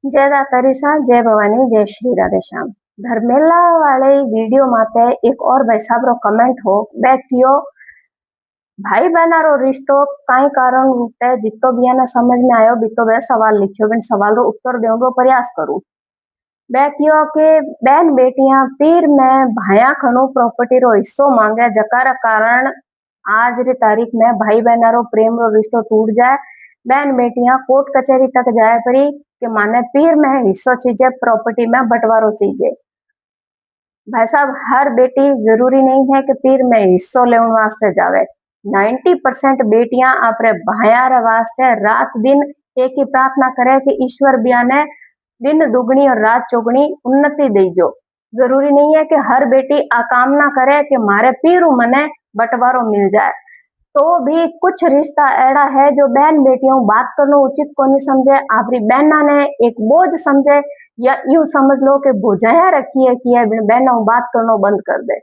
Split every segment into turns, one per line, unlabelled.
जय दातारीसा, जय भवानी, जय श्री राधे श्याम। धर्मेला वाले वीडियो माते एक और भाई साहब रो कमेंट हो बैठियो भाई बहना रो रिश्तो कई कारण रूपे जितो भी ने समझ में आयो बितो बे सवाल लिखियो बिन सवाल रो उत्तर देने रो प्रयास करूं। बैठियो के बहन बेटियां पीर में भाया खनो प्रॉपर्टी रो हिस्सो मांगे जकार कारण आज री तारीख में भाई बहना रो प्रेम रो रिश्तो टूट जाए। बहन बेटियां कोर्ट कचहरी तक जाए परी कि माने पीर में हिस्सो चीजे प्रॉपर्टी में बंटवारो चीजे। भाई साहब हर बेटी जरूरी नहीं है कि पीर में हिस्सो लेने वास्ते जावे। 90% बेटियां अपने भाया रे वास्ते रात दिन एक ही प्रार्थना करे कि ईश्वर बिया ने दिन दुगनी और रात चौगनी उन्नति दीजो। जरूरी नहीं है कि हर बेटी आकामना करे कि मारे पीरू मने बंटवारो मिल जाए। तो भी कुछ रिश्ता ऐसा है जो बहन बेटियों बात करना उचित को नहीं समझे, आपरी बहना ने एक बोझ समझे या यूं समझ लो कि बोझाया रखी है कि बहनों बात करना बंद कर दे।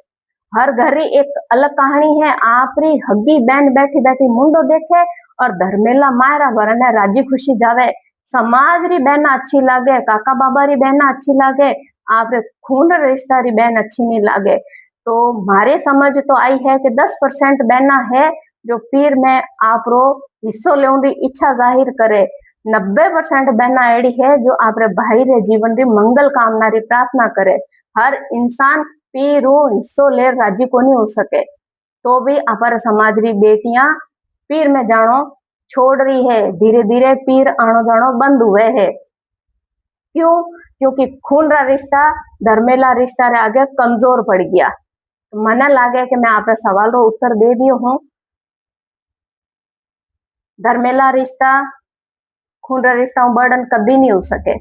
हर घर एक अलग कहानी है। आपरी हगी बहन बैठी बैठी मुंडो देखे और धर्मेला मायरा वरने राजी खुशी जावे। समाज री बहना अच्छी लागे, काका बाबा री बहना अच्छी लागे, आप खून रिश्ता री बहन अच्छी नहीं लागे। तो मारी समझ तो आई है कि 10% बहना है जो पीर में आप रो हिस्सो लेने की इच्छा जाहिर करे। 90% बहना एड़ी है जो आपरे भाई रे जीवन री मंगल कामना री प्रार्थना करे। हर इंसान पीर रो हिस्सो ले राजी को नहीं हो सके। तो भी अपर समाज री बेटियां पीर में जानो छोड़ रही है। धीरे धीरे पीर आनो जानो बंद हुए है। क्यों? क्योंकि खून रा रिश्ता धर्मेला रिश्ता रे आगे कमजोर पड़ गया। मने लागे कि मैं आपरे सवाल रो उत्तर दे दियो हूँ। धर्मेला रिश्ता खून रा रिश्ता बर्डन कभी नहीं हो सके।